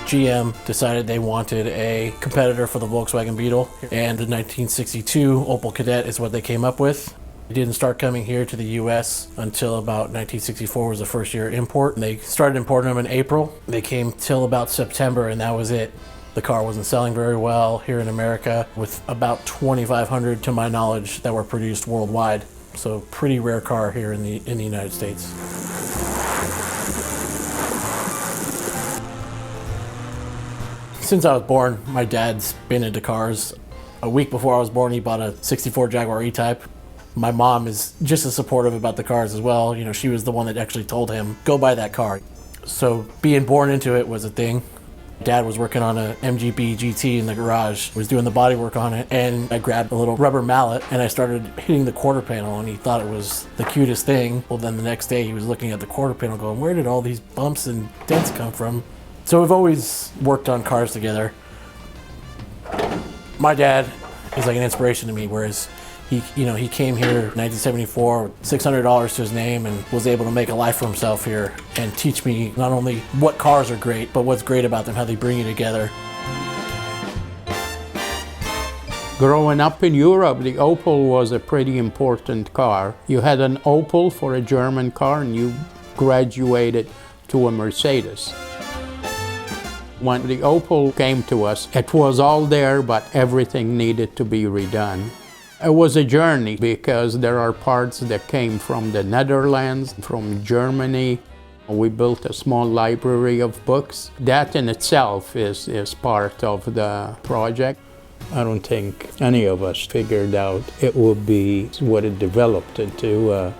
GM decided they wanted a competitor for the Volkswagen Beetle, and the 1962 Opel Kadett is what they came up with. It didn't start coming here to the US until about 1964 was the first year import. They started importing them in April. They came till about September, and that was it. The car wasn't selling very well here in America, with about 2,500 to my knowledge that were produced worldwide. So pretty rare car here in the United States. Since I was born, my dad's been into cars. A week before I was born, he bought a 64 Jaguar E-Type. My mom is just as supportive about the cars as well. You know, she was the one that actually told him, go buy that car. So being born into it was a thing. Dad was working on a MGB GT in the garage, was doing the body work on it, and I grabbed a little rubber mallet and I started hitting the quarter panel, and he thought it was the cutest thing. Well, then the next day he was looking at the quarter panel going, where did all these bumps and dents come from? So we've always worked on cars together. My dad is like an inspiration to me, whereas he came here in 1974, $600 to his name, and was able to make a life for himself here and teach me not only what cars are great, but what's great about them, how they bring you together. Growing up in Europe, the Opel was a pretty important car. You had an Opel for a German car, and you graduated to a Mercedes. When the Opel came to us, it was all there, but everything needed to be redone. It was a journey because there are parts that came from the Netherlands, from Germany. We built a small library of books. That in itself is part of the project. I don't think any of us figured out it would be what it developed into.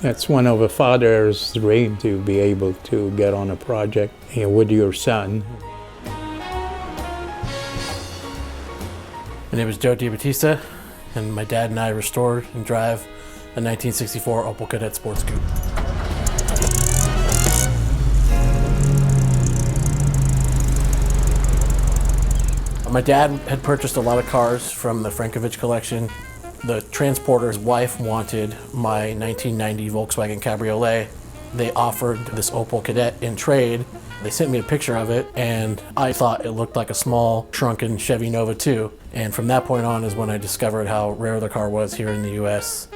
It's one of a father's dream to be able to get on a project with your son. My name is DeBattista, and my dad and I restored and drive a 1964 Opel Kadett Sports Coupe. My dad had purchased a lot of cars from the Frankovich collection. The transporter's wife wanted my 1990 Volkswagen Cabriolet. They offered this Opel Kadett in trade. They sent me a picture of it, and I thought it looked like a small, shrunken Chevy Nova 2. And from that point on is when I discovered how rare the car was here in the US.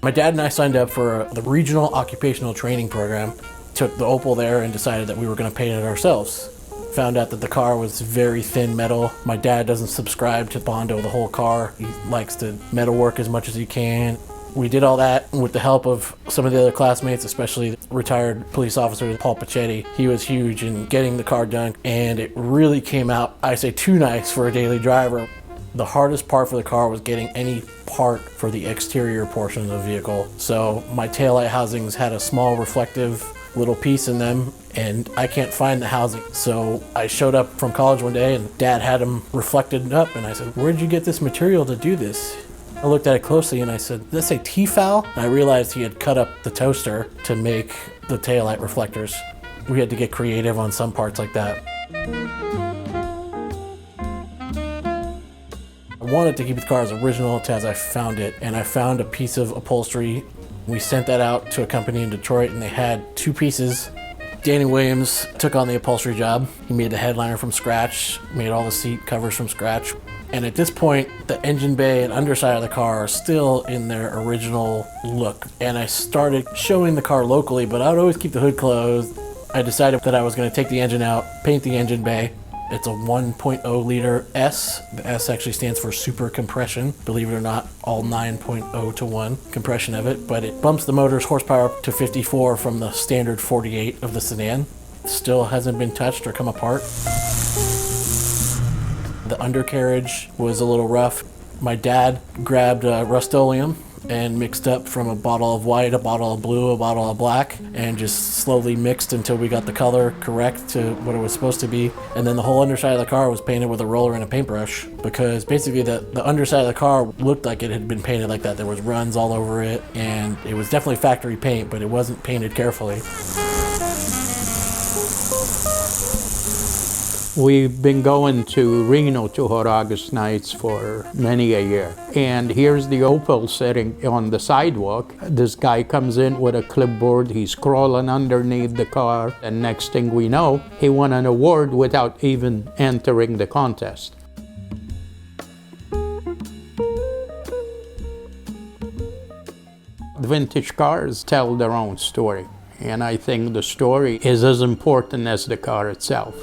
My dad and I signed up for the regional occupational training program, took the Opel there and decided that we were going to paint it ourselves. Found out that the car was very thin metal. My dad doesn't subscribe to Bondo the whole car. He likes to metalwork as much as he can. We did all that with the help of some of the other classmates, especially retired police officer Paul Pachetti. He was huge in getting the car done, and it really came out, I say, too nice for a daily driver. The hardest part for the car was getting any part for the exterior portion of the vehicle. So my taillight housings had a small reflective little piece in them, and I can't find the housing. So I showed up from college one day and Dad had them reflected up, and I said, where did you get this material to do this? I looked at it closely and I said, does that say T-foul? And I realized he had cut up the toaster to make the taillight reflectors. We had to get creative on some parts like that. I wanted to keep the car as original as I found it, and I found a piece of upholstery. We sent that out to a company in Detroit, and they had two pieces. Danny Williams took on the upholstery job. He made the headliner from scratch, made all the seat covers from scratch. And at this point, the engine bay and underside of the car are still in their original look. And I started showing the car locally, but I would always keep the hood closed. I decided that I was going to take the engine out, paint the engine bay. It's a 1.0 liter S. The S actually stands for super compression. Believe it or not, all 9.0 to 1 compression of it, but it bumps the motor's horsepower up to 54 from the standard 48 of the sedan. Still hasn't been touched or come apart. The undercarriage was a little rough. My dad grabbed Rust-Oleum and mixed up from a bottle of white, a bottle of blue, a bottle of black, and just slowly mixed until we got the color correct to what it was supposed to be. And then the whole underside of the car was painted with a roller and a paintbrush, because basically the underside of the car looked like it had been painted like that. There was runs all over it, and it was definitely factory paint, but it wasn't painted carefully. We've been going to Reno to Hot August nights for many a year. And here's the Opel sitting on the sidewalk. This guy comes in with a clipboard. He's crawling underneath the car. And next thing we know, he won an award without even entering the contest. Vintage cars tell their own story. And I think the story is as important as the car itself.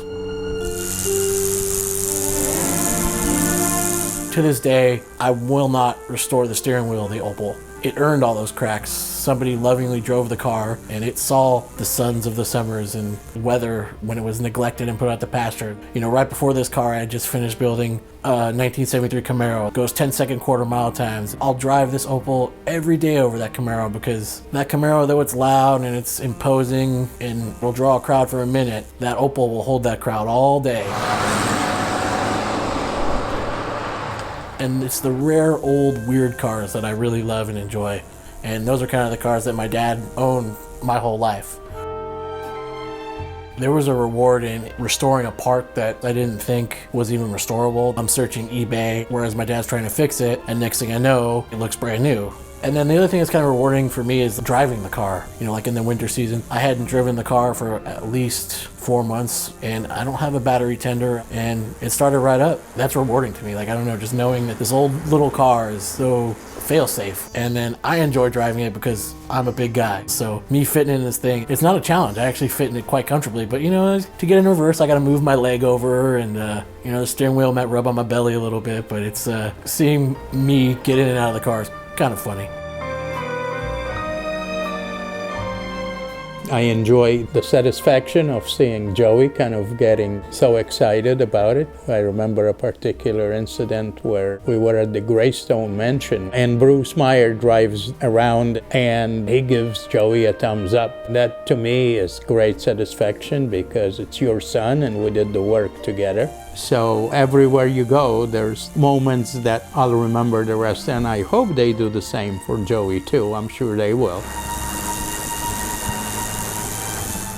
To this day, I will not restore the steering wheel of the Opel. It earned all those cracks. Somebody lovingly drove the car, and it saw the suns of the summers and weather when it was neglected and put out to pasture. You know, right before this car, I had just finished building a 1973 Camaro. It goes 10-second quarter-mile times. I'll drive this Opel every day over that Camaro because that Camaro, though it's loud and it's imposing and will draw a crowd for a minute, that Opel will hold that crowd all day. And it's the rare old weird cars that I really love and enjoy. And those are kind of the cars that my dad owned my whole life. There was a reward in restoring a part that I didn't think was even restorable. I'm searching eBay, whereas my dad's trying to fix it, and next thing I know, it looks brand new. And then the other thing that's kind of rewarding for me is driving the car. You know, like in the winter season, I hadn't driven the car for at least 4 months, and I don't have a battery tender, and it started right up. That's rewarding to me. Like, I don't know, just knowing that this old little car is so fail-safe. And then I enjoy driving it because I'm a big guy. So me fitting in this thing, it's not a challenge. I actually fit in it quite comfortably. But, you know, to get in reverse, I got to move my leg over, and, you know, the steering wheel might rub on my belly a little bit, but it's seeing me get in and out of the car is kind of funny. I enjoy the satisfaction of seeing Joey kind of getting so excited about it. I remember a particular incident where we were at the Greystone Mansion and Bruce Meyer drives around and he gives Joey a thumbs up. That to me is great satisfaction because it's your son and we did the work together. So everywhere you go, there's moments that I'll remember the rest, and I hope they do the same for Joey too. I'm sure they will.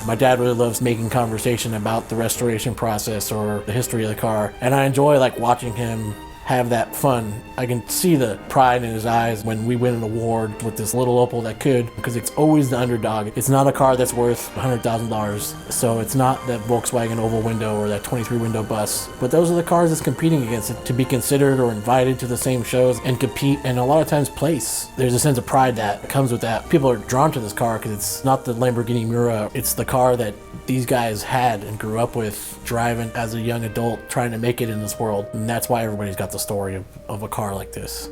My dad really loves making conversation about the restoration process or the history of the car, and I enjoy like watching him have that fun. I can see the pride in his eyes when we win an award with this little Opel that could, because it's always the underdog. It's not a car that's worth $100,000, so it's not that Volkswagen oval window or that 23 window bus, but those are the cars it's competing against it to be considered or invited to the same shows and compete, and a lot of times place. There's a sense of pride that comes with that. People are drawn to this car because it's not the Lamborghini Miura, it's the car that these guys had and grew up with driving as a young adult trying to make it in this world, and that's why everybody's got the story of a car like this.